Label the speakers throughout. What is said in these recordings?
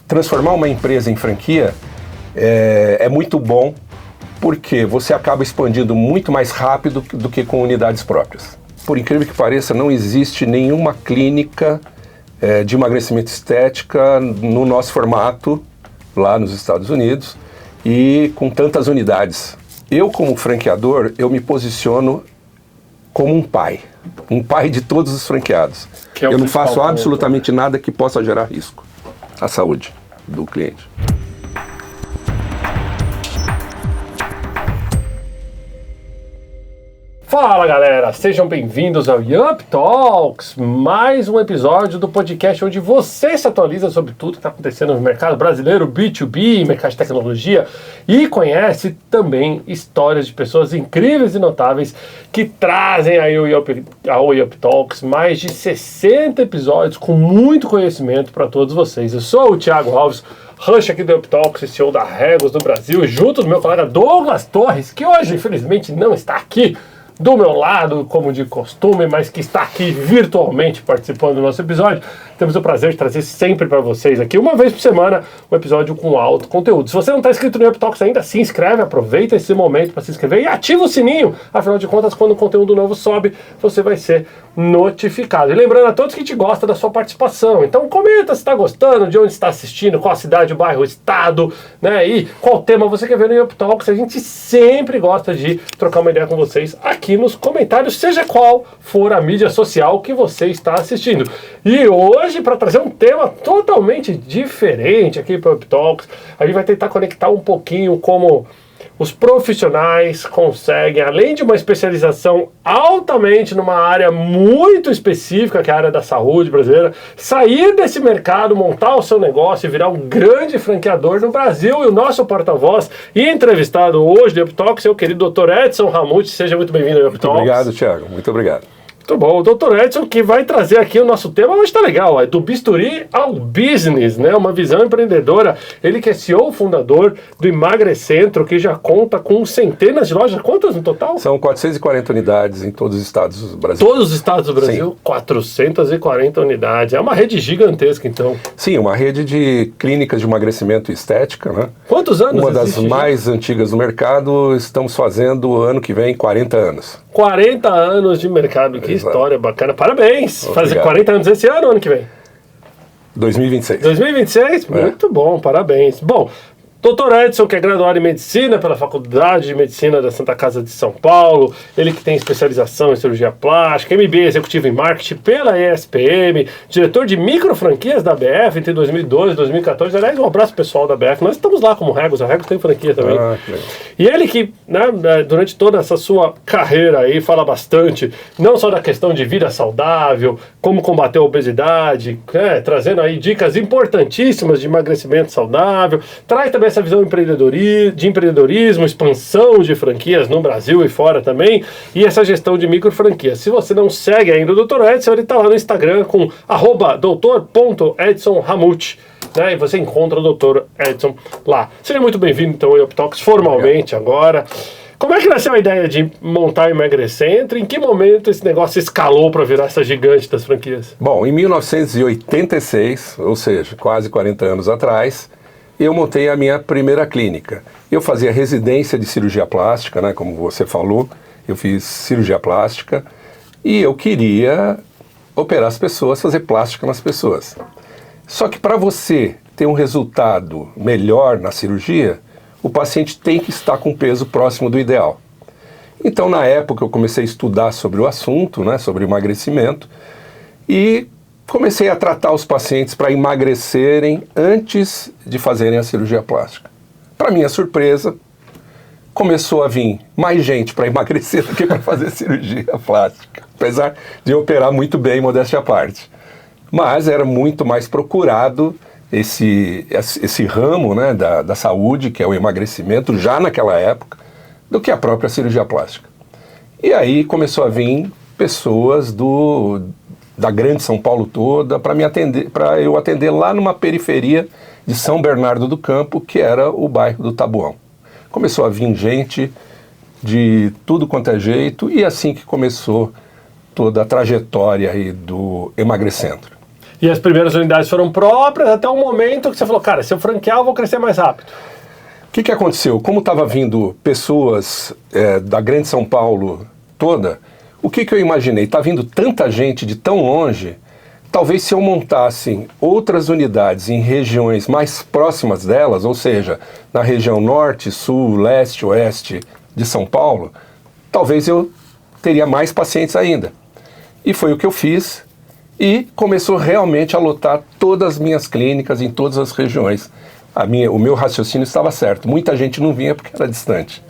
Speaker 1: transformar uma empresa em franquia é muito bom, porque você acaba expandindo muito mais rápido do que com unidades próprias. Por incrível que pareça, não existe nenhuma clínica de emagrecimento estética no nosso formato, lá nos Estados Unidos, e com tantas unidades. Eu, como franqueador, eu me posiciono como um pai de todos os franqueados. Eu não faço absolutamente nada que possa gerar risco à saúde do cliente.
Speaker 2: Fala galera, sejam bem-vindos ao Yup Talks, mais um episódio do podcast onde você se atualiza sobre tudo que está acontecendo no mercado brasileiro, B2B, mercado de tecnologia, e conhece também histórias de pessoas incríveis e notáveis que trazem aí ao Yup Talks mais de 60 episódios com muito conhecimento para todos vocês. Eu sou o Thiago Alves, Rush aqui do Yup Talks, CEO da Regos do Brasil, junto do meu colega Douglas Torres, que hoje infelizmente não está aqui do meu lado, como de costume, mas que está aqui virtualmente participando do nosso episódio. Temos o prazer de trazer sempre para vocês aqui, uma vez por semana, um episódio com alto conteúdo. Se você não está inscrito no Yup Talks ainda, se inscreve, aproveita esse momento para se inscrever e ativa o sininho. Afinal de contas, quando o conteúdo novo sobe, você vai ser notificado. E lembrando a todos que a gente gosta da sua participação. Então comenta se está gostando, de onde está assistindo, qual a cidade, o bairro, o estado, né? E qual tema você quer ver no Yup Talks. A gente sempre gosta de trocar uma ideia com vocês aqui nos comentários, seja qual for a mídia social que você está assistindo. E hoje, para trazer um tema totalmente diferente aqui para o Yup Talks, a gente vai tentar conectar um pouquinho como os profissionais conseguem, além de uma especialização altamente numa área muito específica, que é a área da saúde brasileira, sair desse mercado, montar o seu negócio e virar um grande franqueador no Brasil. E o nosso porta-voz e entrevistado hoje do Yup Talks é o querido Dr. Edson Ramucci. Seja muito bem-vindo ao Yup Talks.
Speaker 1: Muito obrigado, Thiago. Muito obrigado.
Speaker 2: Muito bom. O Dr. Edson que vai trazer aqui o nosso tema, hoje tá legal, é do bisturi ao business, né? Uma visão empreendedora. Ele que é CEO, fundador do Emagrecentro, que já conta com centenas de lojas. Quantas no total?
Speaker 1: São 440 unidades em todos os estados do Brasil.
Speaker 2: Todos os estados do Brasil? Sim. 440 unidades. É uma rede gigantesca, então.
Speaker 1: Sim, uma rede de clínicas de emagrecimento e estética, né?
Speaker 2: Quantos anos
Speaker 1: Uma das mais antigas do mercado. Estamos fazendo, ano que vem, 40 anos.
Speaker 2: 40 anos de mercado, que
Speaker 1: Exato.
Speaker 2: História bacana. Parabéns!
Speaker 1: Obrigado.
Speaker 2: Fazer 40 anos esse ano ou ano que vem?
Speaker 1: 2026.
Speaker 2: 2026? Muito bom, parabéns. Bom, Dr. Edson, que é graduado em Medicina pela Faculdade de Medicina da Santa Casa de São Paulo, ele que tem especialização em cirurgia plástica, MBA executivo em marketing pela ESPM, diretor de micro franquias da BF entre 2012 e 2014. Aliás, um abraço pessoal da BF. Nós estamos lá como Regos, a Regos tem franquia também. E ele que, né, durante toda essa sua carreira aí, fala bastante, não só da questão de vida saudável, como combater a obesidade, trazendo aí dicas importantíssimas de emagrecimento saudável, traz também essa visão de empreendedorismo, expansão de franquias no Brasil e fora também, e essa gestão de micro franquias. Se você não segue ainda o Dr. Edson, ele está lá no Instagram com @dr.edsonramucci, né? E você encontra o Dr. Edson lá. Seja muito bem-vindo então ao Yup Talks formalmente agora. Como é que nasceu a ideia de montar o Emagrecentro? Em que momento esse negócio escalou para virar essa gigante das franquias?
Speaker 1: Bom, em 1986, ou seja, quase 40 anos atrás, eu montei a minha primeira clínica. Eu fazia residência de cirurgia plástica, né, como você falou, eu fiz cirurgia plástica e eu queria operar as pessoas, fazer plástica nas pessoas. Só que para você ter um resultado melhor na cirurgia, o paciente tem que estar com peso próximo do ideal. Então, na época, eu comecei a estudar sobre o assunto, né, sobre emagrecimento, e comecei a tratar os pacientes para emagrecerem antes de fazerem a cirurgia plástica. Para minha surpresa, começou a vir mais gente para emagrecer do que para fazer cirurgia plástica, apesar de eu operar muito bem, modéstia à parte. Mas era muito mais procurado esse ramo, né, da saúde, que é o emagrecimento, já naquela época, do que a própria cirurgia plástica. E aí começou a vir pessoas da grande São Paulo toda para eu atender lá numa periferia de São Bernardo do Campo, que era o bairro do Taboão. Começou a vir gente de tudo quanto é jeito, e assim que começou toda a trajetória aí do Emagrecentro.
Speaker 2: E as primeiras unidades foram próprias até o momento que você falou, cara, se eu franquear eu vou crescer mais rápido.
Speaker 1: O que aconteceu? Como estava vindo pessoas da grande São Paulo toda, o que eu imaginei? Está vindo tanta gente de tão longe, talvez se eu montasse outras unidades em regiões mais próximas delas, ou seja, na região norte, sul, leste, oeste de São Paulo, talvez eu teria mais pacientes ainda. E foi o que eu fiz e começou realmente a lotar todas as minhas clínicas em todas as regiões. O meu raciocínio estava certo, muita gente não vinha porque era distante.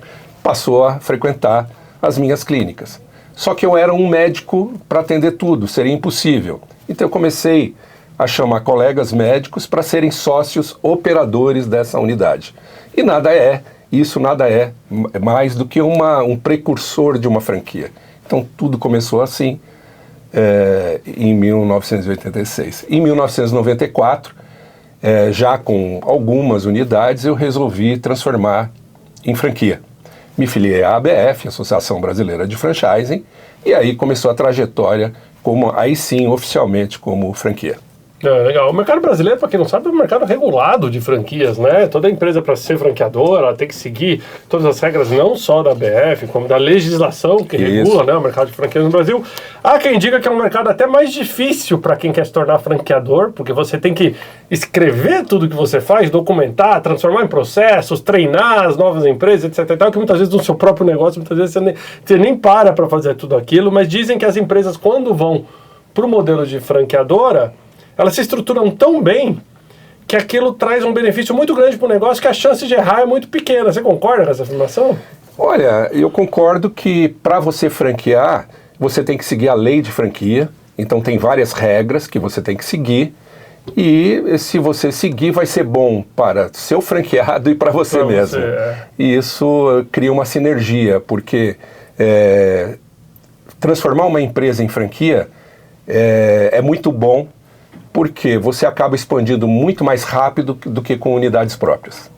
Speaker 1: Passou a frequentar as minhas clínicas. Só que eu era um médico para atender tudo, seria impossível. Então eu comecei a chamar colegas médicos para serem sócios operadores dessa unidade. E isso nada é mais do que um precursor de uma franquia. Então tudo começou assim em 1986. Em 1994, já com algumas unidades, eu resolvi transformar em franquia. Me filiei à ABF, Associação Brasileira de Franchising, e aí começou a trajetória aí sim, oficialmente, como franquia.
Speaker 2: Legal. O mercado brasileiro, para quem não sabe, é um mercado regulado de franquias, né? Toda empresa, para ser franqueadora, ela tem que seguir todas as regras, não só da ABF, como da legislação que regula, né, o mercado de franquias no Brasil. Há quem diga que é um mercado até mais difícil para quem quer se tornar franqueador, porque você tem que escrever tudo que você faz, documentar, transformar em processos, treinar as novas empresas, etc. E tal, que muitas vezes no seu próprio negócio, muitas vezes você nem para fazer tudo aquilo, mas dizem que as empresas, quando vão para o modelo de franqueadora, elas se estruturam tão bem que aquilo traz um benefício muito grande para o negócio, que a chance de errar é muito pequena. Você concorda com essa afirmação?
Speaker 1: Olha, eu concordo que para você franquear, você tem que seguir a lei de franquia. Então tem várias regras que você tem que seguir. E se você seguir, vai ser bom para seu franqueado e para você mesmo. E isso cria uma sinergia, porque transformar uma empresa em franquia é muito bom, porque você acaba expandindo muito mais rápido do que com unidades próprias.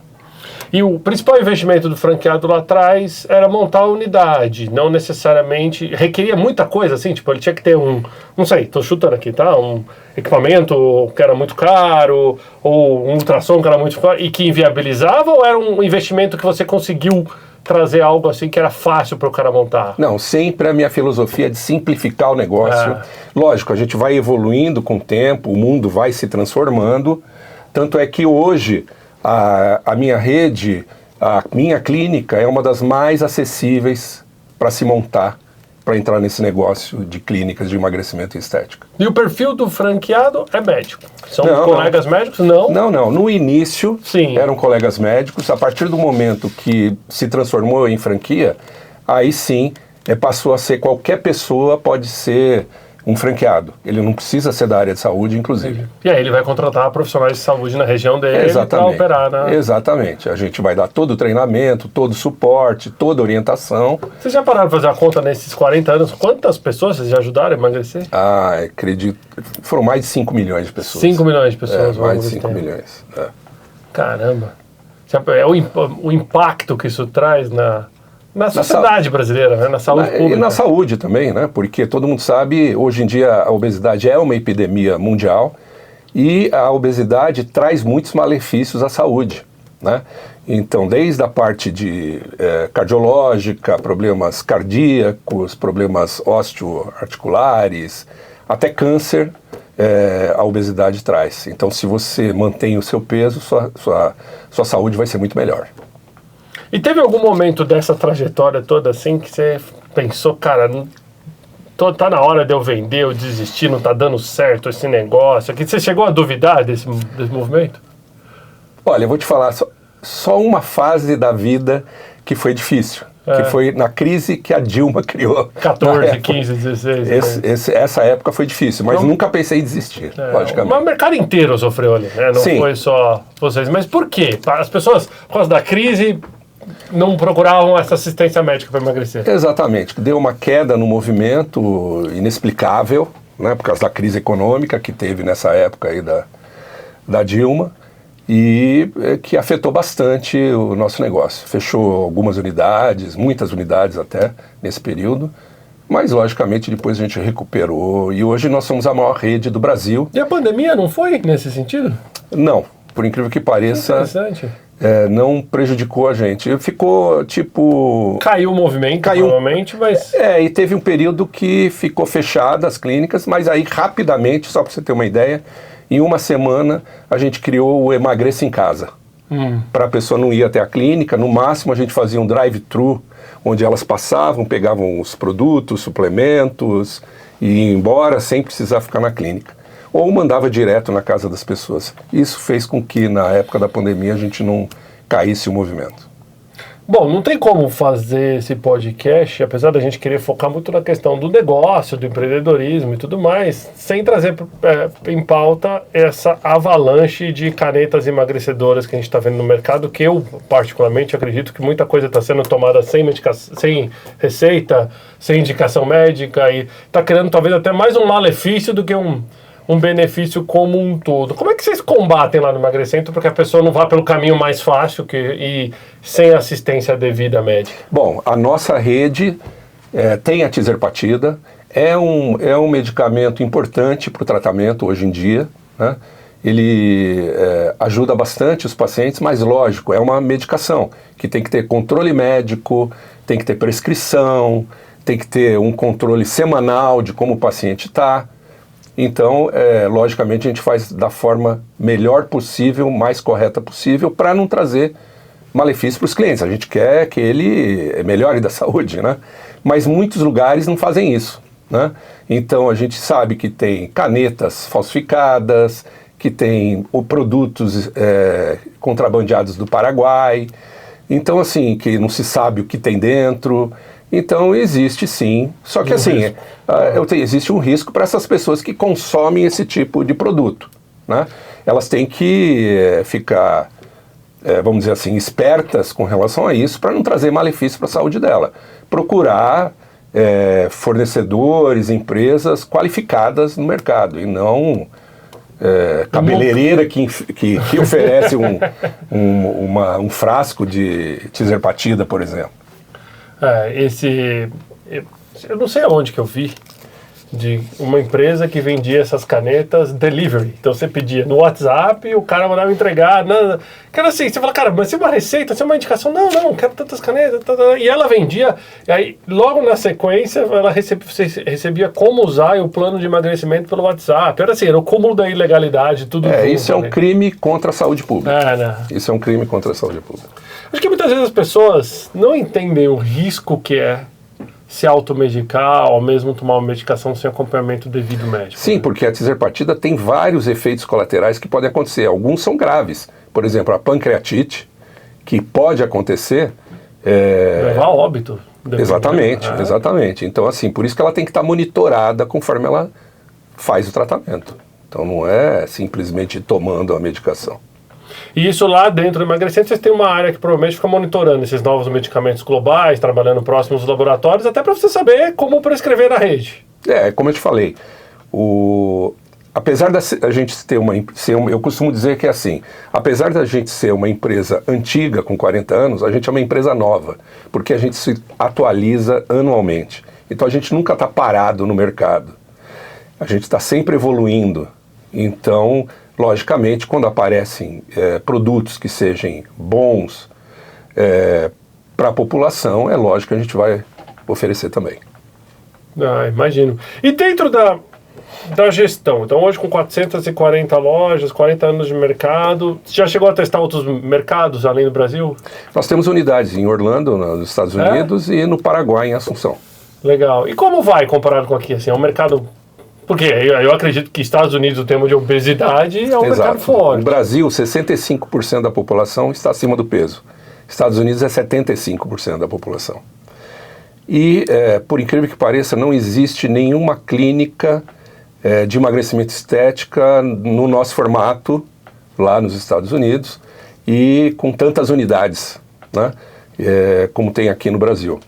Speaker 2: E o principal investimento do franqueado lá atrás era montar a unidade, não necessariamente requeria muita coisa, assim, tipo, ele tinha que ter não sei, tô chutando aqui, tá? Um equipamento que era muito caro, ou um ultrassom que era muito caro e que inviabilizava, ou era um investimento que você conseguiu trazer algo assim que era fácil para o cara montar?
Speaker 1: Não, sempre a minha filosofia é de simplificar o negócio. Lógico, a gente vai evoluindo com o tempo, o mundo vai se transformando, tanto é que hoje a minha rede, a minha clínica é uma das mais acessíveis para se montar, para entrar nesse negócio de clínicas de emagrecimento e estética.
Speaker 2: E o perfil do franqueado é médico? São colegas médicos? Não.
Speaker 1: No início eram colegas médicos. A partir do momento que se transformou em franquia, aí sim passou a ser qualquer pessoa pode ser um franqueado. Ele não precisa ser da área de saúde, inclusive.
Speaker 2: E aí ele vai contratar profissionais de saúde na região dele para operar, né?
Speaker 1: Exatamente. A gente vai dar todo o treinamento, todo o suporte, toda a orientação.
Speaker 2: Vocês já pararam para fazer a conta nesses 40 anos? Quantas pessoas vocês já ajudaram a emagrecer?
Speaker 1: Acredito. Foram mais de 5 milhões de pessoas.
Speaker 2: 5 milhões de pessoas.
Speaker 1: Mais de 5 milhões.
Speaker 2: Caramba. O impacto que isso traz na sociedade brasileira, né? Na saúde pública.
Speaker 1: E na saúde também, né? Porque todo mundo sabe, hoje em dia a obesidade é uma epidemia mundial e a obesidade traz muitos malefícios à saúde, né? Então, desde a parte de cardiológica, problemas cardíacos, problemas osteoarticulares, até câncer, a obesidade traz. Então, se você mantém o seu peso, sua saúde vai ser muito melhor.
Speaker 2: E teve algum momento dessa trajetória toda assim que você pensou, cara, tá na hora de eu vender, eu desistir, não tá dando certo esse negócio? Que você chegou a duvidar desse movimento?
Speaker 1: Olha, eu vou te falar, só uma fase da vida que foi difícil, que foi na crise que a Dilma criou.
Speaker 2: 14, 15, 16.
Speaker 1: Essa época foi difícil, mas nunca pensei em desistir, logicamente.
Speaker 2: Mas o mercado inteiro sofreu ali, né? Não foi só vocês. Mas por quê? As pessoas, por causa da crise, não procuravam essa assistência médica para emagrecer.
Speaker 1: Exatamente, deu uma queda no movimento inexplicável, né, por causa da crise econômica que teve nessa época aí da Dilma, e que afetou bastante o nosso negócio. Fechou algumas unidades, muitas unidades até, nesse período, Mas, logicamente, depois a gente recuperou e hoje nós somos a maior rede do Brasil.
Speaker 2: E a pandemia não foi nesse sentido?
Speaker 1: Não, por incrível que pareça,
Speaker 2: Interessante.
Speaker 1: não prejudicou a gente. Ficou tipo...
Speaker 2: Caiu o movimento, provavelmente, mas...
Speaker 1: E teve um período que ficou fechada as clínicas, mas aí rapidamente, só para você ter uma ideia, em uma semana a gente criou o Emagreça em Casa. Para a pessoa não ir até a clínica, no máximo a gente fazia um drive-thru, onde elas passavam, pegavam os produtos, suplementos e iam embora sem precisar ficar na clínica. Ou mandava direto na casa das pessoas. Isso fez com que na época da pandemia a gente não caísse o movimento.
Speaker 2: Bom, não tem como fazer esse podcast, apesar da gente querer focar muito na questão do negócio, do empreendedorismo e tudo mais, sem trazer em pauta essa avalanche de canetas emagrecedoras que a gente está vendo no mercado, que eu particularmente acredito que muita coisa está sendo tomada sem receita, sem indicação médica e está criando talvez até mais um malefício do que um benefício como um todo. Como é que vocês combatem lá no Emagrecento para que a pessoa não vá pelo caminho mais fácil e sem assistência devida médica?
Speaker 1: Bom, a nossa rede tem a Tirzepatida, é um medicamento importante para o tratamento hoje em dia, né? Ele ajuda bastante os pacientes, mas lógico, é uma medicação que tem que ter controle médico, tem que ter prescrição, tem que ter um controle semanal de como o paciente está. Então, logicamente, a gente faz da forma melhor possível, mais correta possível, para não trazer malefício para os clientes. A gente quer que ele melhore da saúde, né? Mas muitos lugares não fazem isso, né? Então, a gente sabe que tem canetas falsificadas, que tem produtos contrabandeados do Paraguai. Então, assim, que não se sabe o que tem dentro. Então, existe sim, só que assim, existe um risco para essas pessoas que consomem esse tipo de produto, né? Elas têm que ficar, vamos dizer assim, espertas com relação a isso para não trazer malefício para a saúde dela. Procurar fornecedores, empresas qualificadas no mercado e não cabeleireira que oferece um frasco de Tirzepatida, por exemplo.
Speaker 2: Eu não sei aonde que eu vi de uma empresa que vendia essas canetas delivery. Então você pedia no WhatsApp e o cara mandava entregar. Cara, assim, você fala, cara, mas se é uma receita, se é uma indicação, não, quero tantas canetas. E ela vendia, e aí logo na sequência você recebia como usar o plano de emagrecimento pelo WhatsApp. Era o cúmulo da ilegalidade, tudo junto.
Speaker 1: Isso é um crime contra a saúde pública. Isso é um crime contra a saúde pública.
Speaker 2: Acho que muitas vezes as pessoas não entendem o risco que é se automedicar ou mesmo tomar uma medicação sem acompanhamento devido médico.
Speaker 1: Sim, porque a Tirzepatida tem vários efeitos colaterais que podem acontecer. Alguns são graves. Por exemplo, a pancreatite, que pode acontecer...
Speaker 2: levar a óbito.
Speaker 1: Exatamente. Então, assim, por isso que ela tem que estar monitorada conforme ela faz o tratamento. Então, não é simplesmente tomando a medicação.
Speaker 2: E isso lá dentro do Emagrecente, vocês têm uma área que provavelmente fica monitorando esses novos medicamentos globais, trabalhando próximos aos laboratórios, até para você saber como prescrever na rede.
Speaker 1: Como eu te falei, apesar da gente ter eu costumo dizer que é assim, apesar da gente ser uma empresa antiga, com 40 anos, a gente é uma empresa nova, porque a gente se atualiza anualmente. Então a gente nunca está parado no mercado. A gente está sempre evoluindo. Então, logicamente, quando aparecem produtos que sejam bons para a população, é lógico que a gente vai oferecer também.
Speaker 2: Imagino. E dentro da gestão, então hoje com 440 lojas, 40 anos de mercado, você já chegou a testar outros mercados além do Brasil?
Speaker 1: Nós temos unidades em Orlando, nos Estados Unidos, e no Paraguai, em Assunção.
Speaker 2: Legal. E como vai comparado com aqui? Assim, é um mercado... Porque eu acredito que Estados Unidos, o tema de obesidade, é um mercado forte.
Speaker 1: No Brasil, 65% da população está acima do peso. Estados Unidos é 75% da população. E, por incrível que pareça, não existe nenhuma clínica de emagrecimento estética no nosso formato, lá nos Estados Unidos, e com tantas unidades, né, como tem aqui no Brasil.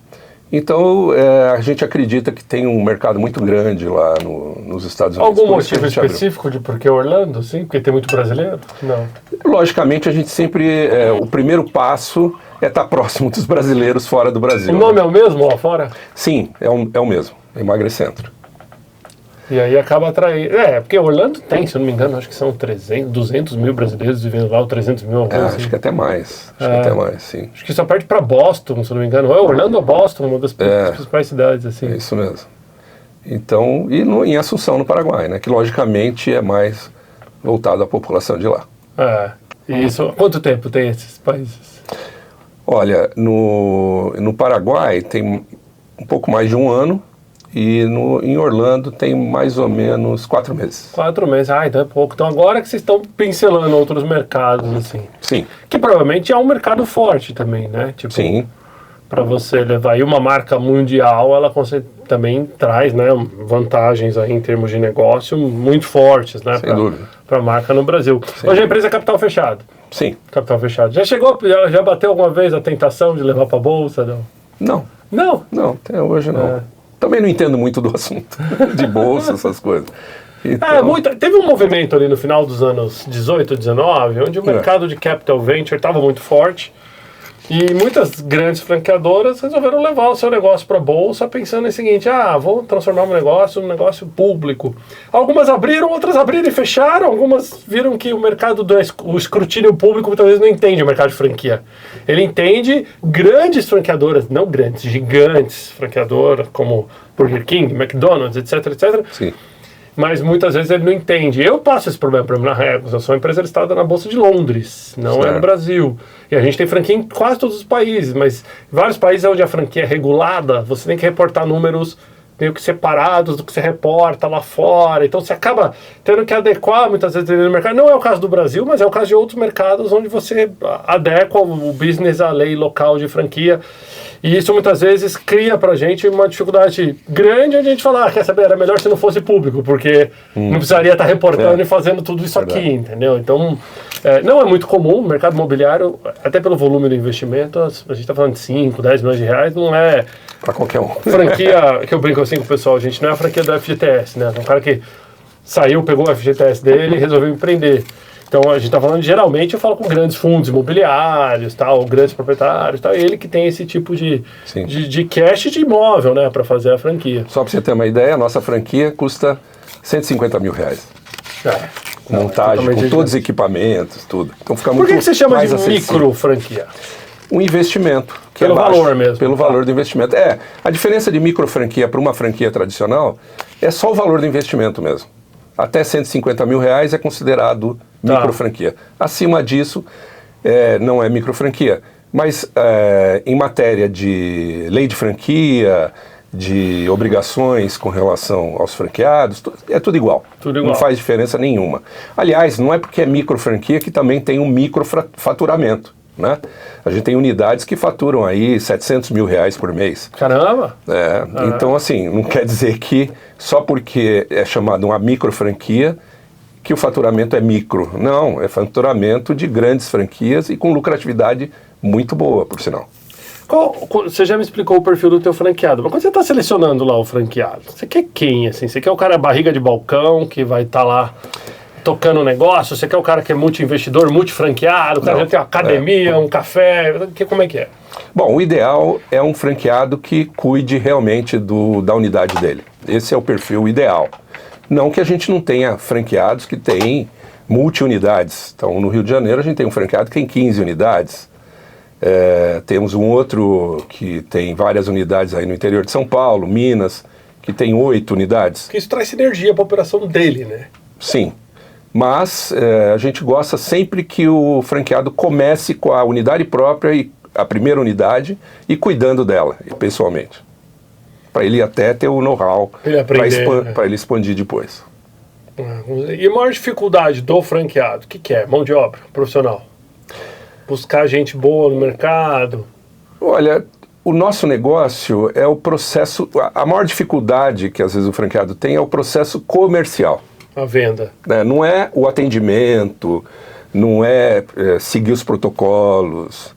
Speaker 1: Então, a gente acredita que tem um mercado muito grande lá nos Estados Unidos.
Speaker 2: Algum motivo específico de por que Orlando, sim? Porque tem muito brasileiro? Não.
Speaker 1: Logicamente, a gente sempre... o primeiro passo é estar próximo dos brasileiros fora do Brasil.
Speaker 2: O nome é o mesmo lá fora?
Speaker 1: Sim, é o mesmo. Emagrecentro.
Speaker 2: E aí acaba atraindo. Porque Orlando tem, se eu não me engano, acho que são 200 mil brasileiros vivendo lá, ou 300 mil. Assim.
Speaker 1: Acho que até mais. Acho que até mais, sim.
Speaker 2: Acho que só perde para Boston, se eu não me engano. Ou é Orlando ou Boston, uma das principais cidades, assim.
Speaker 1: É isso mesmo. Então, em Assunção, no Paraguai, né? Que logicamente é mais voltado à população de lá.
Speaker 2: E isso, há quanto tempo tem esses países?
Speaker 1: Olha, no Paraguai tem um pouco mais de 1 ano. E em Orlando tem mais ou menos 4 meses.
Speaker 2: 4 meses, então é pouco. Então agora que vocês estão pincelando outros mercados, assim.
Speaker 1: Sim.
Speaker 2: Que provavelmente é um mercado forte também, né? Tipo,
Speaker 1: sim.
Speaker 2: Para você levar. E uma marca mundial, ela também traz, né, vantagens aí em termos de negócio muito fortes, né?
Speaker 1: Sem dúvida.
Speaker 2: Para a marca no Brasil. Hoje a empresa é capital fechado.
Speaker 1: Sim.
Speaker 2: Capital fechado. Já bateu alguma vez a tentação de levar para a bolsa? Não.
Speaker 1: Não? Não, até hoje não. Também não entendo muito do assunto de bolsa, essas coisas. Então...
Speaker 2: teve um movimento ali no final dos anos 18, 19, onde o mercado de capital venture estava muito forte e muitas grandes franqueadoras resolveram levar o seu negócio para a bolsa pensando no seguinte, vou transformar um negócio num negócio público. Algumas abriram, outras abriram e fecharam, algumas viram que o mercado o escrutínio público muitas vezes não entende o mercado de franquia. Ele entende grandes franqueadoras, não grandes, gigantes franqueadoras, como Burger King, McDonald's, etc, etc.
Speaker 1: Sim.
Speaker 2: Mas muitas vezes ele não entende. Eu passo esse problema para mim na Regus. Eu sou uma empresa listada na Bolsa de Londres, não é no Brasil. E a gente tem franquia em quase todos os países, mas em vários países onde a franquia é regulada, você tem que reportar números meio que separados do que você reporta lá fora. Então você acaba tendo que adequar muitas vezes no mercado. Não é o caso do Brasil, mas é o caso de outros mercados onde você adequa o business à lei local de franquia. E isso muitas vezes cria pra gente uma dificuldade grande onde a gente fala, quer saber, era melhor se não fosse público, porque não precisaria estar reportando e fazendo tudo isso aqui, entendeu? Então, não é muito comum, o mercado imobiliário, até pelo volume do investimento, a gente está falando de 5, 10 milhões de reais, não é...
Speaker 1: Para qualquer um.
Speaker 2: Franquia, que eu brinco assim com o pessoal, gente, não é a franquia do FGTS, né? É um cara que saiu, pegou o FGTS dele e resolveu empreender. Então, a gente está falando, geralmente, eu falo com grandes fundos imobiliários, tal, grandes proprietários, tal, e ele que tem esse tipo de cash de imóvel, né, para fazer a franquia.
Speaker 1: Só para você ter uma ideia, a nossa franquia custa R$150 mil. Montagem, com todos os equipamentos, tudo. Então fica muito mais acessível.
Speaker 2: Por que você chama de micro franquia?
Speaker 1: Um investimento. Que
Speaker 2: pelo
Speaker 1: baixo,
Speaker 2: valor mesmo.
Speaker 1: Pelo valor do investimento. A diferença de micro franquia para uma franquia tradicional é só o valor do investimento mesmo. Até R$150 mil é considerado micro franquia. Acima disso, não é micro franquia. Mas em matéria de lei de franquia, de obrigações com relação aos franqueados, é tudo igual. Não faz diferença nenhuma. Aliás, não é porque é micro franquia que também tem um micro faturamento. Né? A gente tem unidades que faturam aí R$700 mil por mês.
Speaker 2: Caramba!
Speaker 1: Então, assim, não quer dizer que só porque é chamado uma micro franquia que o faturamento é micro. Não, é faturamento de grandes franquias e com lucratividade muito boa, por sinal.
Speaker 2: Você já me explicou o perfil do teu franqueado, mas quando você está selecionando lá o franqueado, você quer quem, assim? Você quer o cara barriga de balcão que vai estar lá tocando o negócio? Você quer o cara que é multi-investidor, multi-franqueado, o cara já tem uma academia, um café, como é que é?
Speaker 1: Bom, o ideal é um franqueado que cuide realmente da unidade dele. Esse é o perfil ideal. Não que a gente não tenha franqueados que têm multi-unidades. Então, no Rio de Janeiro, a gente tem um franqueado que tem 15 unidades. Temos um outro que tem várias unidades aí no interior de São Paulo, Minas, que tem 8 unidades.
Speaker 2: Porque isso traz sinergia para a operação dele, né?
Speaker 1: Sim. Mas a gente gosta sempre que o franqueado comece com a unidade própria, e a primeira unidade, e cuidando dela, pessoalmente. Para ele até ter o know-how, para ele expandir depois.
Speaker 2: E a maior dificuldade do franqueado, o que é? Mão de obra, profissional? Buscar gente boa no mercado?
Speaker 1: Olha, o nosso negócio é o processo... A maior dificuldade que às vezes o franqueado tem é o processo comercial.
Speaker 2: A venda.
Speaker 1: Não é o atendimento, não é seguir os protocolos.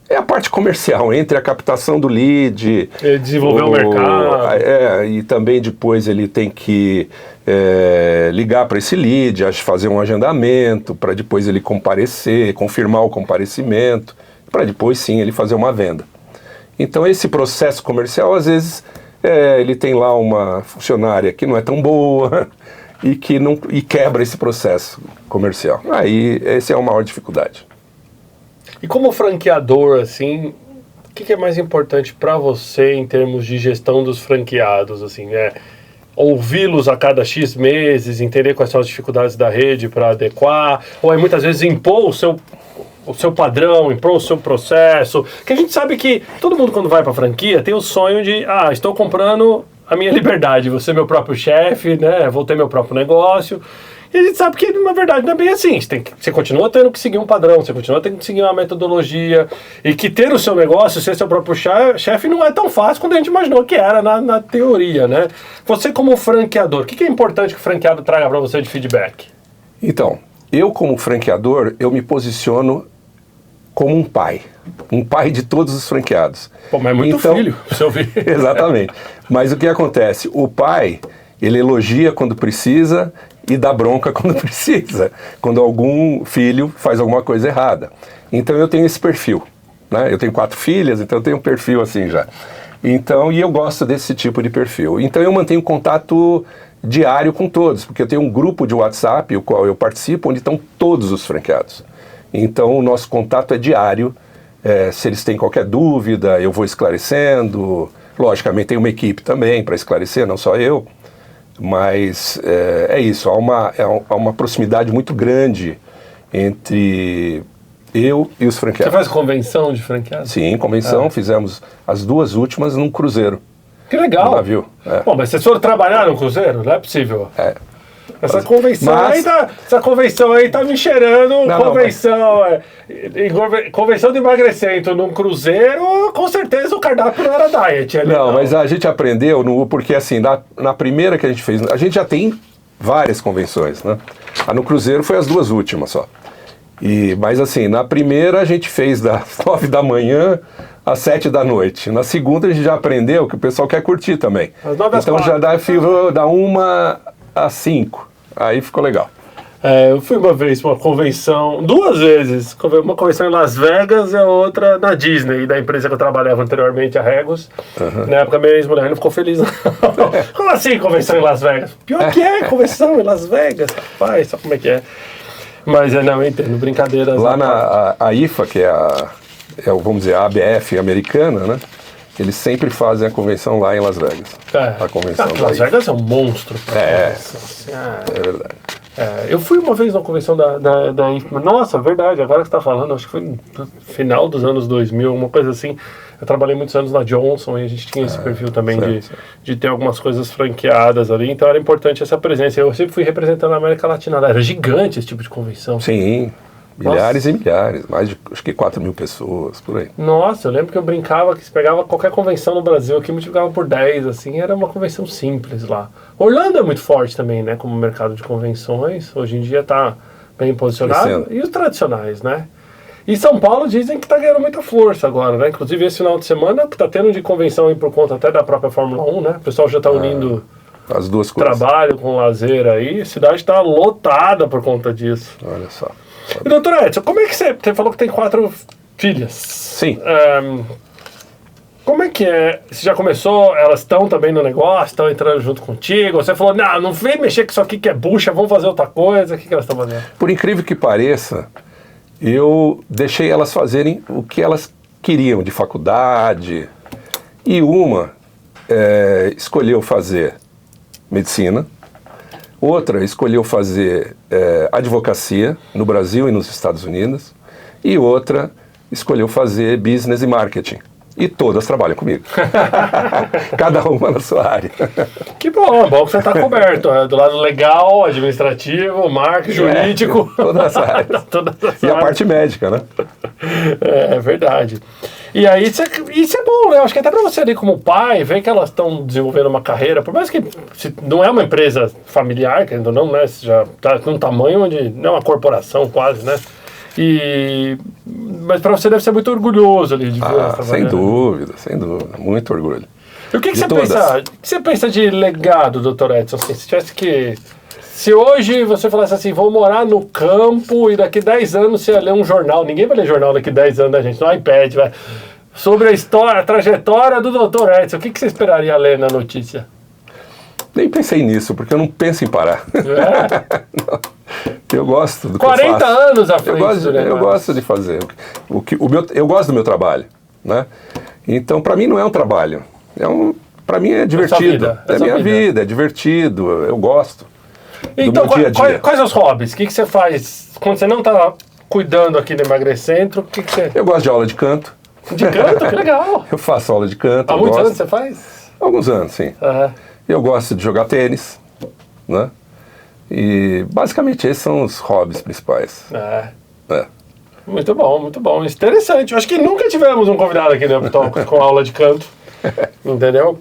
Speaker 1: É a parte comercial, entre a captação do lead...
Speaker 2: desenvolver o mercado.
Speaker 1: E também depois ele tem que ligar para esse lead, fazer um agendamento, para depois ele comparecer, confirmar o comparecimento, para depois sim ele fazer uma venda. Então esse processo comercial às vezes ele tem lá uma funcionária que não é tão boa e quebra esse processo comercial. Aí, essa é a maior dificuldade.
Speaker 2: E como franqueador, assim, o que é mais importante para você em termos de gestão dos franqueados, assim, ouvi-los a cada X meses, entender quais são as dificuldades da rede para adequar, ou muitas vezes impor o seu padrão, impor o seu processo, que a gente sabe que todo mundo quando vai para franquia tem o sonho de, estou comprando a minha liberdade, vou ser meu próprio chefe, né, vou ter meu próprio negócio. E a gente sabe que, na verdade, não é bem assim. Você continua tendo que seguir um padrão, você continua tendo que seguir uma metodologia. E que ter o seu negócio, ser seu próprio chefe, não é tão fácil quanto a gente imaginou que era na teoria, né? Você, como franqueador, o que é importante que o franqueado traga para você de feedback?
Speaker 1: Então, eu, como franqueador, eu me posiciono como um pai de todos os franqueados.
Speaker 2: Pô, mas é muito filho, pra você ouvir.
Speaker 1: Exatamente. Mas o que acontece? O pai, ele elogia quando precisa e dá bronca quando precisa, quando algum filho faz alguma coisa errada. Então eu tenho esse perfil, né? Eu tenho 4 filhas, então eu tenho um perfil assim já. Então, e eu gosto desse tipo de perfil. Então eu mantenho contato diário com todos, porque eu tenho um grupo de WhatsApp, o qual eu participo, onde estão todos os franqueados. Então o nosso contato é diário, se eles têm qualquer dúvida, eu vou esclarecendo. Logicamente tem uma equipe também para esclarecer, não só eu. Mas é isso, há uma proximidade muito grande entre eu e os franqueados.
Speaker 2: Você faz convenção de franqueados?
Speaker 1: Sim, convenção, fizemos as 2 últimas num cruzeiro.
Speaker 2: Que legal!
Speaker 1: No navio.
Speaker 2: Bom, mas vocês foram trabalhar no cruzeiro? Não é possível. Essa convenção aí tá me cheirando. Convenção de emagrecimento num cruzeiro, com certeza o cardápio não era diet.
Speaker 1: Não, mas a gente aprendeu, porque assim, na primeira que a gente fez, a gente já tem várias convenções, né? No cruzeiro foi as 2 últimas só. Mas assim, na primeira a gente fez das 9 da manhã às 7 da noite. Na segunda a gente já aprendeu que o pessoal quer curtir também. Então já dá 1 às 5. Aí ficou legal.
Speaker 2: Eu fui uma vez pra uma convenção, 2 vezes. Uma convenção em Las Vegas e a outra na Disney, da empresa que eu trabalhava anteriormente, a Regus. Na época minha ex-mulher não ficou feliz. Como assim convenção em Las Vegas? Pior que convenção em Las Vegas. Rapaz, sabe como é que é? Mas não, eu entendo, brincadeiras.
Speaker 1: Lá a IFA, que vamos dizer, a ABF americana, né? Eles sempre fazem a convenção lá em Las Vegas. A convenção
Speaker 2: Las Vegas é um monstro.
Speaker 1: É verdade.
Speaker 2: Eu fui uma vez na convenção da IFA. Nossa, verdade, agora que você está falando, acho que foi no final dos anos 2000, uma coisa assim. Eu trabalhei muitos anos na Johnson e a gente tinha esse perfil também de ter algumas coisas franqueadas ali. Então era importante essa presença. Eu sempre fui representando a América Latina. Era gigante esse tipo de convenção.
Speaker 1: Sim. Milhares e milhares, mais de acho que 4.000 pessoas, por aí.
Speaker 2: Nossa, eu lembro que eu brincava que se pegava qualquer convenção no Brasil aqui, multiplicava por 10, assim, era uma convenção simples lá. Orlando é muito forte também, né, como mercado de convenções, hoje em dia está bem posicionado. Crescendo. E os tradicionais, né? E São Paulo dizem que está ganhando muita força agora, né? Inclusive esse final de semana que está tendo de convenção aí por conta até da própria Fórmula 1, né? O pessoal já está unindo
Speaker 1: as 2 coisas.
Speaker 2: Trabalho com lazer aí, a cidade está lotada por conta disso.
Speaker 1: Olha só.
Speaker 2: E, doutor Edson, como é que você falou que tem 4 filhas?
Speaker 1: Sim.
Speaker 2: Como é que é? Você já começou, elas estão também no negócio, estão entrando junto contigo? Você falou, não vem mexer com isso aqui que é bucha, vamos fazer outra coisa. O que elas estão fazendo?
Speaker 1: Por incrível que pareça, eu deixei elas fazerem o que elas queriam de faculdade. E uma escolheu fazer medicina. Outra escolheu fazer advocacia no Brasil e nos Estados Unidos. E outra escolheu fazer business e marketing. E todas trabalham comigo. Cada uma na sua área.
Speaker 2: Que bom, é bom que você está coberto. Do lado legal, administrativo, marketing, jurídico.
Speaker 1: Todas as áreas. E a parte médica, né?
Speaker 2: É verdade. E aí, isso é bom, né? Acho que até para você ali como pai, ver que elas estão desenvolvendo uma carreira, por mais que não é uma empresa familiar, que ainda não, né? Já está num tamanho onde não é uma corporação quase, né? Mas para você deve ser muito orgulhoso ali de ver essa
Speaker 1: sem dúvida, muito orgulho.
Speaker 2: E o que você pensa de legado, doutor Edson? Assim, se hoje você falasse assim, vou morar no campo e daqui 10 anos você ia ler um jornal, ninguém vai ler jornal daqui 10 anos da gente, no iPad, vai. sobre a história, a trajetória do Dr. Edson. O que você esperaria ler na notícia?
Speaker 1: Nem pensei nisso, porque eu não penso em parar.
Speaker 2: É?
Speaker 1: Eu gosto do que
Speaker 2: 40
Speaker 1: eu faço.
Speaker 2: anos à frente.
Speaker 1: Eu gosto de fazer. Eu gosto do meu trabalho, né? Então, para mim, não é um trabalho. Para mim é divertido. É minha vida, é divertido. Eu gosto.
Speaker 2: Então,
Speaker 1: do meu dia a dia.
Speaker 2: Quais os hobbies? O que você faz quando você não está cuidando aqui do Emagrecentro? O que você...
Speaker 1: Eu gosto de aula de canto.
Speaker 2: De canto? Que legal.
Speaker 1: Eu faço aula de canto.
Speaker 2: Há muitos anos você faz?
Speaker 1: Alguns anos, sim.
Speaker 2: Uhum.
Speaker 1: Eu gosto de jogar tênis, né? E basicamente esses são os hobbies principais. É.
Speaker 2: Muito bom, muito bom. Interessante. Eu acho que nunca tivemos um convidado aqui no Uptalk com aula de canto. Entendeu?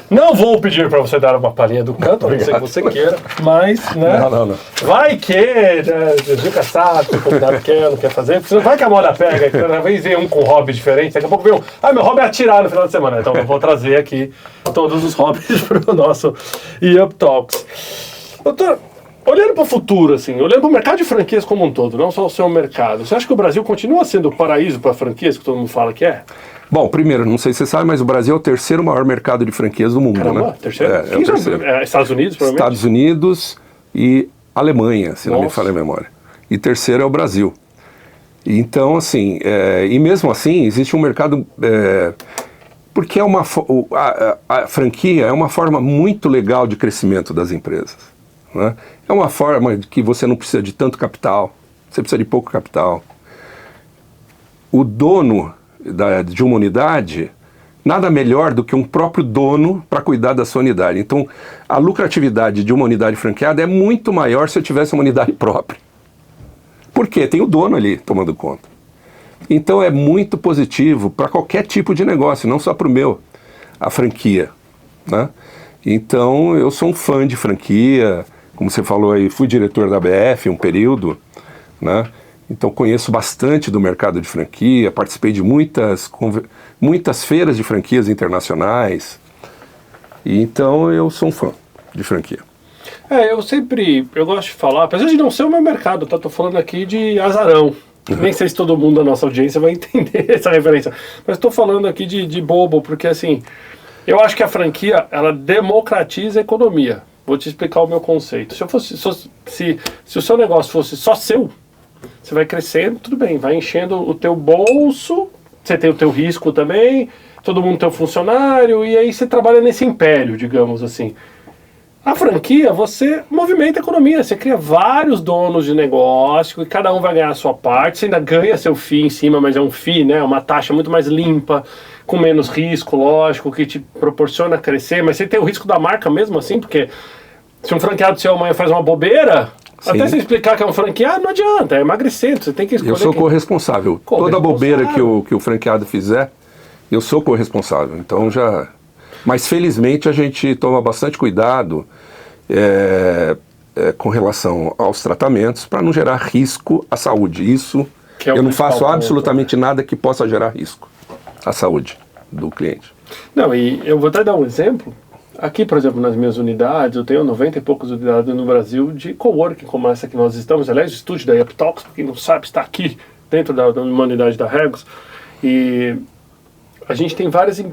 Speaker 2: Não vou pedir para você dar uma palhinha do canto, a não ser que você queira, mas, né?
Speaker 1: Não.
Speaker 2: Vai que, né? Nunca sabe se o convidado quer, não quer fazer. Porque vai que a moda pega, que cada vez vem um com hobby diferente, daqui a pouco vem um, meu hobby é atirar no final de semana. Então eu vou trazer aqui todos os hobbies para o nosso Uptalks. Doutor, olhando para o futuro, assim, olhando para o mercado de franquias como um todo, não só o seu mercado, você acha que o Brasil continua sendo o paraíso para franquias, que todo mundo fala que é?
Speaker 1: Bom, primeiro, não sei se você sabe, mas o Brasil é o terceiro maior mercado de franquias do mundo,
Speaker 2: Caramba,
Speaker 1: né?
Speaker 2: Terceiro?
Speaker 1: É o terceiro.
Speaker 2: Estados Unidos, provavelmente?
Speaker 1: Estados Unidos e Alemanha, se não me falha a memória. E terceiro é o Brasil. Então, assim, e mesmo assim, existe um mercado... porque a franquia é uma forma muito legal de crescimento das empresas, né? É uma forma que você não precisa de tanto capital, você precisa de pouco capital. O dono de uma unidade, nada melhor do que um próprio dono para cuidar da sua unidade. Então, a lucratividade de uma unidade franqueada é muito maior se eu tivesse uma unidade própria. Por quê? Tem o dono ali tomando conta. Então, é muito positivo para qualquer tipo de negócio, não só para o meu, a franquia, né? Então, eu sou um fã de franquia, como você falou aí, fui diretor da BF um período, né? Então conheço bastante do mercado de franquia, participei de muitas feiras de franquias internacionais, e então eu sou um fã de franquia.
Speaker 2: Eu gosto de falar, apesar de não ser o meu mercado, tá? Tô falando aqui de azarão. Nem sei se todo mundo da nossa audiência vai entender essa referência, mas estou falando aqui de bobo, porque assim, eu acho que a franquia, ela democratiza a economia. Vou te explicar o meu conceito. Se o seu negócio fosse só seu, você vai crescendo, tudo bem, vai enchendo o teu bolso, você tem o teu risco também, todo mundo tem um funcionário, e aí você trabalha nesse império, digamos assim. A franquia, você movimenta a economia, você cria vários donos de negócio, e cada um vai ganhar a sua parte, você ainda ganha seu FII em cima, mas é um FII, né, uma taxa muito mais limpa, com menos risco, lógico, que te proporciona crescer, mas você tem o risco da marca mesmo assim, porque se um franqueado seu amanhã faz uma bobeira... Sim. Até você explicar que é um franqueado, não adianta, é emagrecendo, você tem que escolher.
Speaker 1: Eu sou corresponsável. Toda bobeira que o franqueado fizer, eu sou corresponsável. Então já... Mas felizmente a gente toma bastante cuidado com relação aos tratamentos para não gerar risco à saúde. Isso que eu não faço absolutamente nada que possa gerar risco à saúde do cliente.
Speaker 2: Não, e eu vou até dar um exemplo. Aqui, por exemplo, nas minhas unidades, eu tenho 90 e poucas unidades no Brasil de coworking, como essa que nós estamos. Aliás, o estúdio da Uptalks, para quem não sabe, está aqui dentro da unidade da Regos. E a gente tem várias...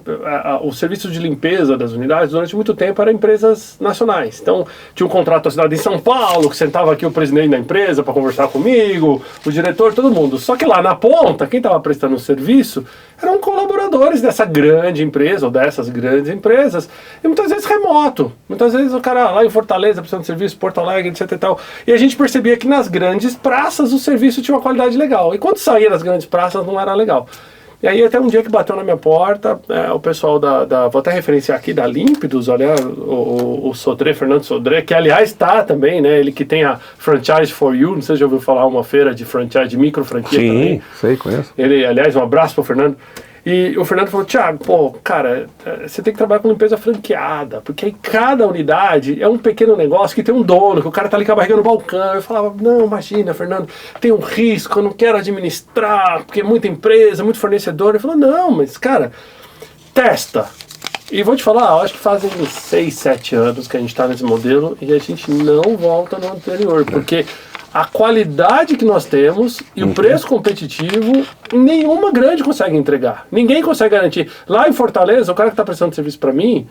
Speaker 2: O serviço de limpeza das unidades, durante muito tempo, eram empresas nacionais. Então, tinha um contrato assinado em São Paulo, que sentava aqui o presidente da empresa para conversar comigo, o diretor, todo mundo. Só que lá na ponta, quem estava prestando o serviço eram colaboradores dessa grande empresa, ou dessas grandes empresas, e muitas vezes remoto. Muitas vezes o cara lá em Fortaleza, precisando de serviço, Porto Alegre, etc e tal. E a gente percebia que nas grandes praças o serviço tinha uma qualidade legal. E quando saía das grandes praças não era legal. E aí até um dia que bateu na minha porta, o pessoal vou até referenciar aqui, da Límpidos, olha, o Sodré, Fernando Sodré, que aliás está também, né, ele que tem a Franchise for You, não sei se já ouviu falar, uma feira de franchise, de micro franquia também.
Speaker 1: Sim, sei, conheço.
Speaker 2: Ele, aliás, um abraço pro Fernando. E o Fernando falou, Thiago, cara, você tem que trabalhar com limpeza franqueada, porque aí cada unidade é um pequeno negócio que tem um dono, que o cara tá ali com a barriga no balcão. Eu falava, não, imagina, Fernando, tem um risco, eu não quero administrar, porque é muita empresa, muito fornecedor. Ele falou, não, mas, cara, testa. E vou te falar, eu acho que fazem 6, 7 anos que a gente tá nesse modelo e a gente não volta no anterior, porque a qualidade que nós temos e o preço competitivo, nenhuma grande consegue entregar. Ninguém consegue garantir. Lá em Fortaleza, o cara que está prestando serviço para mim,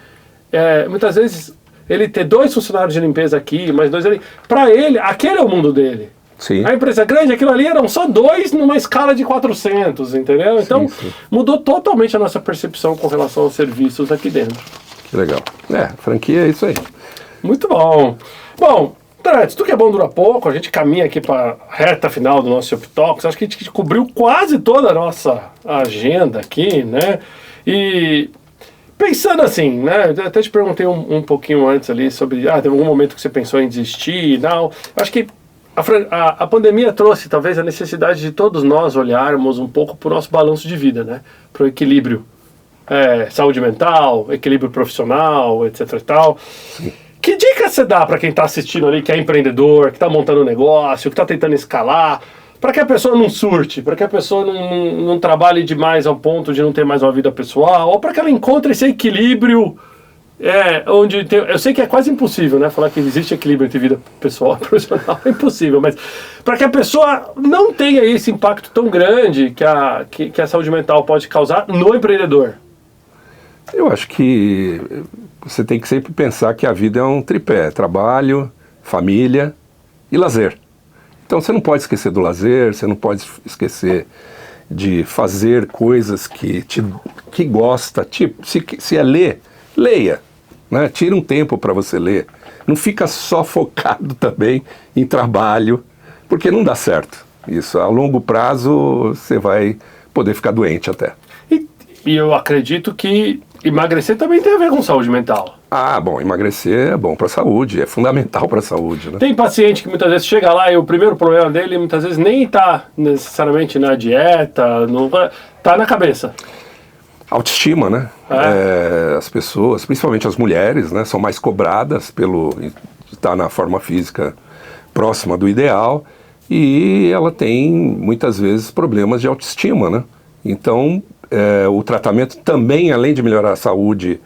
Speaker 2: muitas vezes ele ter 2 funcionários de limpeza aqui, mais 2 ali, para ele, aquele é o mundo dele.
Speaker 1: Sim.
Speaker 2: A empresa grande, aquilo ali eram só 2 numa escala de 400, entendeu? Então,
Speaker 1: sim.
Speaker 2: Mudou totalmente a nossa percepção com relação aos serviços aqui dentro.
Speaker 1: Que legal. Franquia é isso aí.
Speaker 2: Muito bom. Bom, Tarantes, tudo que é bom dura pouco, a gente caminha aqui para a reta final do nosso UpTalks, acho que a gente cobriu quase toda a nossa agenda aqui, né? E pensando assim, né? Eu até te perguntei um pouquinho antes ali sobre, teve algum momento que você pensou em desistir e tal. Acho que a pandemia trouxe talvez a necessidade de todos nós olharmos um pouco para o nosso balanço de vida, né? Para o equilíbrio, saúde mental, equilíbrio profissional, etc e tal. Sim. Que dica você dá para quem está assistindo ali, que é empreendedor, que está montando um negócio, que está tentando escalar, para que a pessoa não surte, para que a pessoa não trabalhe demais ao ponto de não ter mais uma vida pessoal, ou para que ela encontre esse equilíbrio, onde eu sei que é quase impossível, né, falar que existe equilíbrio entre vida pessoal e profissional, é impossível, mas para que a pessoa não tenha esse impacto tão grande que a saúde mental pode causar no empreendedor.
Speaker 1: Eu acho que você tem que sempre pensar que a vida é um tripé: trabalho, família e lazer. Então você não pode esquecer do lazer, você não pode esquecer de fazer coisas que gosta. Tipo, se é ler, leia, né? Tira um tempo para você ler. Não fica só focado também em trabalho, porque não dá certo. Isso, a longo prazo você vai poder ficar doente até.
Speaker 2: E eu acredito que emagrecer também tem a ver com saúde mental.
Speaker 1: Bom, emagrecer é bom para a saúde, é fundamental para a saúde, né?
Speaker 2: Tem paciente que muitas vezes chega lá e o primeiro problema dele muitas vezes nem está necessariamente na dieta, está na cabeça.
Speaker 1: Autoestima, né? As pessoas, principalmente as mulheres, né, são mais cobradas pelo estar na forma física próxima do ideal, e ela tem muitas vezes problemas de autoestima, né? Então, o tratamento também, além de melhorar a saúde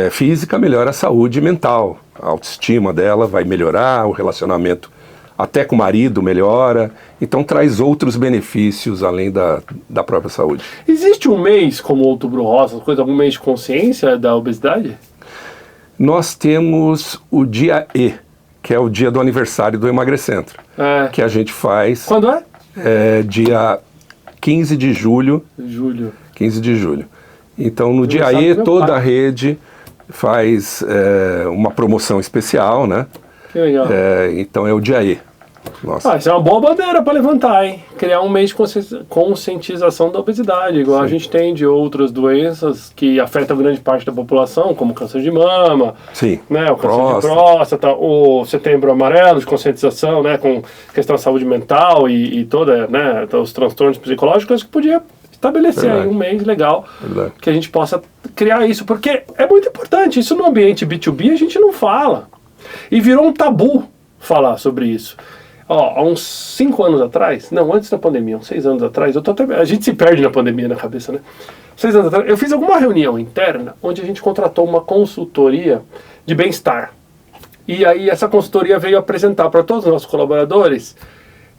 Speaker 1: física, melhora a saúde mental. A autoestima dela vai melhorar, o relacionamento até com o marido melhora, então traz outros benefícios além da própria saúde.
Speaker 2: Existe um mês como Outubro Rosa, algum mês de consciência da obesidade?
Speaker 1: Nós temos o dia E, que é o dia do aniversário do Emagrecentro, que a gente faz...
Speaker 2: Quando é?
Speaker 1: Dia 15 de julho. 15 de julho. Então, no dia E, toda a rede faz uma promoção especial, né?
Speaker 2: Que legal.
Speaker 1: Então, é o dia E. Nossa.
Speaker 2: Isso é uma boa bandeira para levantar, hein? Criar um mês de conscientização da obesidade, igual a gente tem de outras doenças que afetam grande parte da população, como câncer de mama, né? O câncer de próstata, o Setembro Amarelo de conscientização, né? Com questão da saúde mental e toda, né? Os transtornos psicológicos, que podia estabelecer aí um mês legal que a gente possa criar isso, porque é muito importante. Isso no ambiente B2B a gente não fala. E virou um tabu falar sobre isso. Há uns 5 anos atrás, não, antes da pandemia, uns 6 anos atrás, a gente se perde na pandemia na cabeça, né? 6 anos atrás, eu fiz alguma reunião interna onde a gente contratou uma consultoria de bem-estar. E aí essa consultoria veio apresentar para todos os nossos colaboradores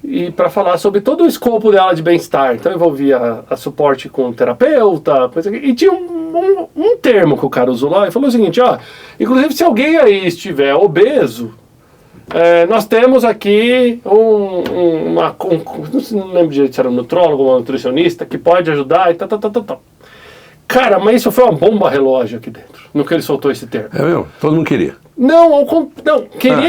Speaker 2: e para falar sobre todo o escopo dela de bem-estar. Então envolvia a suporte com terapeuta, e tinha um termo que o cara usou lá e falou o seguinte, inclusive se alguém aí estiver obeso, nós temos aqui não lembro direito se era um nutrólogo ou um nutricionista que pode ajudar e tal. Cara, mas isso foi uma bomba relógio aqui dentro, no que ele soltou esse termo.
Speaker 1: É mesmo? Todo mundo queria.
Speaker 2: Não,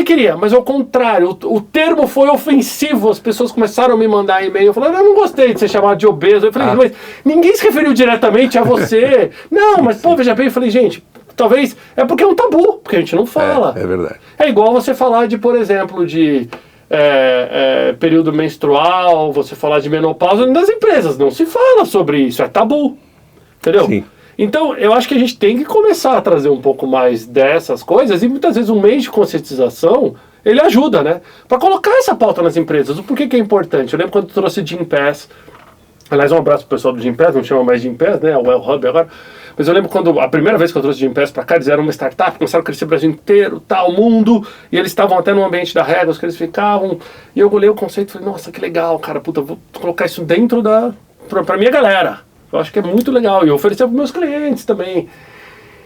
Speaker 2: queria, mas ao contrário, o termo foi ofensivo, as pessoas começaram a me mandar e-mail, falando, eu não gostei de ser chamado de obeso. Eu falei, mas ninguém se referiu diretamente a você. Não, mas veja bem, eu falei, gente, talvez é porque é um tabu, porque a gente não fala.
Speaker 1: É verdade.
Speaker 2: É igual você falar de, por exemplo, de período menstrual, você falar de menopausa, nas empresas não se fala sobre isso, é tabu. Entendeu?
Speaker 1: Sim.
Speaker 2: Então, eu acho que a gente tem que começar a trazer um pouco mais dessas coisas, e muitas vezes um mês de conscientização, ele ajuda, né? Para colocar essa pauta nas empresas. O porquê que é importante? Eu lembro quando eu trouxe Gympass, aliás, um abraço pro pessoal do Gympass, não chama mais Gympass, né? É o Well Hub agora. Mas eu lembro quando a primeira vez que eu trouxe o Gympass para cá, eles eram uma startup, começaram a crescer o Brasil inteiro, tal, mundo, e eles estavam até no ambiente da Regus que eles ficavam, e eu olhei o conceito e falei, nossa, que legal, cara, puta, vou colocar isso dentro pra minha galera. Eu acho que é muito legal, e eu oferecer para meus clientes também.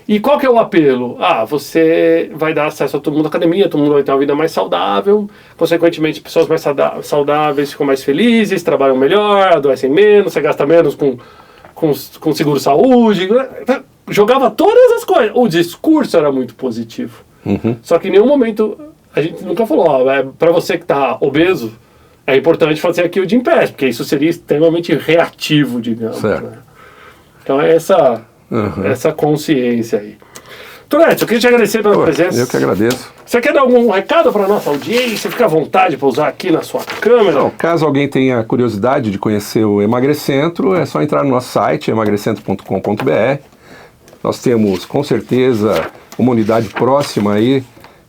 Speaker 2: E qual que é o apelo? Você vai dar acesso a todo mundo à academia, todo mundo vai ter uma vida mais saudável, consequentemente pessoas mais saudáveis ficam mais felizes, trabalham melhor, adoecem menos, você gasta menos com seguro-saúde, jogava todas as coisas. O discurso era muito positivo. Só que em nenhum momento a gente nunca falou, para você que está obeso, é importante fazer aqui o Gympass, porque isso seria extremamente reativo, digamos. Né? Então é essa consciência aí. Toretti, eu queria te agradecer pela presença.
Speaker 1: Eu que agradeço.
Speaker 2: Você quer dar algum recado para a nossa audiência? Fica à vontade para usar aqui na sua câmera.
Speaker 1: Não, caso alguém tenha curiosidade de conhecer o Emagrecentro, é só entrar no nosso site, emagrecentro.com.br. Nós temos, com certeza, uma unidade próxima aí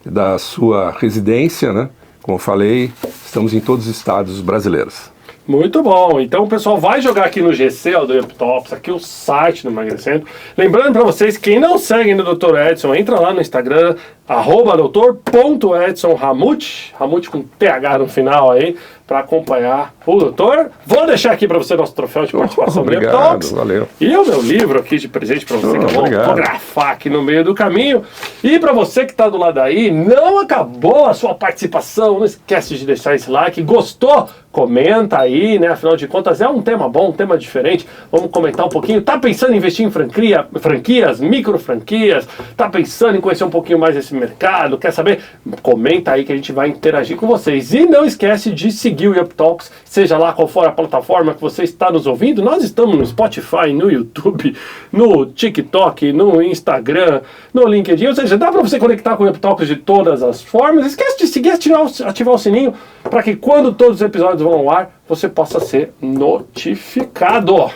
Speaker 1: da sua residência, né? Como eu falei, estamos em todos os estados brasileiros.
Speaker 2: Muito bom. Então o pessoal vai jogar aqui no GC, do UpTops, aqui o site do Emagrecentro. Lembrando para vocês, quem não segue no Dr. Edson, entra lá no Instagram, @doutor.edsonramute, Ramute com TH no final aí, para acompanhar o doutor. Vou deixar aqui para você nosso troféu de participação do UpTops.
Speaker 1: Valeu.
Speaker 2: E o meu livro aqui de presente para você, que eu vou fotografar aqui no meio do caminho. E para você que está do lado aí, não acabou a sua participação, não esquece de deixar esse like. Gostou? Comenta aí, né? Afinal de contas, é um tema bom, um tema diferente. Vamos comentar um pouquinho. Tá pensando em investir em franquias, micro franquias? Tá pensando em conhecer um pouquinho mais esse mercado? Quer saber? Comenta aí que a gente vai interagir com vocês. E não esquece de seguir o UpTalks, seja lá qual for a plataforma que você está nos ouvindo. Nós estamos no Spotify, no YouTube, no TikTok, no Instagram, no LinkedIn. Ou seja, dá para você conectar com o UpTalks de todas as formas. Esquece de seguir, ativar o sininho, para que quando todos os episódios vão ao ar, você possa ser notificado.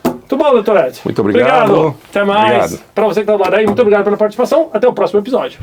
Speaker 2: Muito bom, doutor Edson.
Speaker 1: Muito obrigado.
Speaker 2: Até mais. Para você que está do lado aí, muito obrigado pela participação. Até o próximo episódio.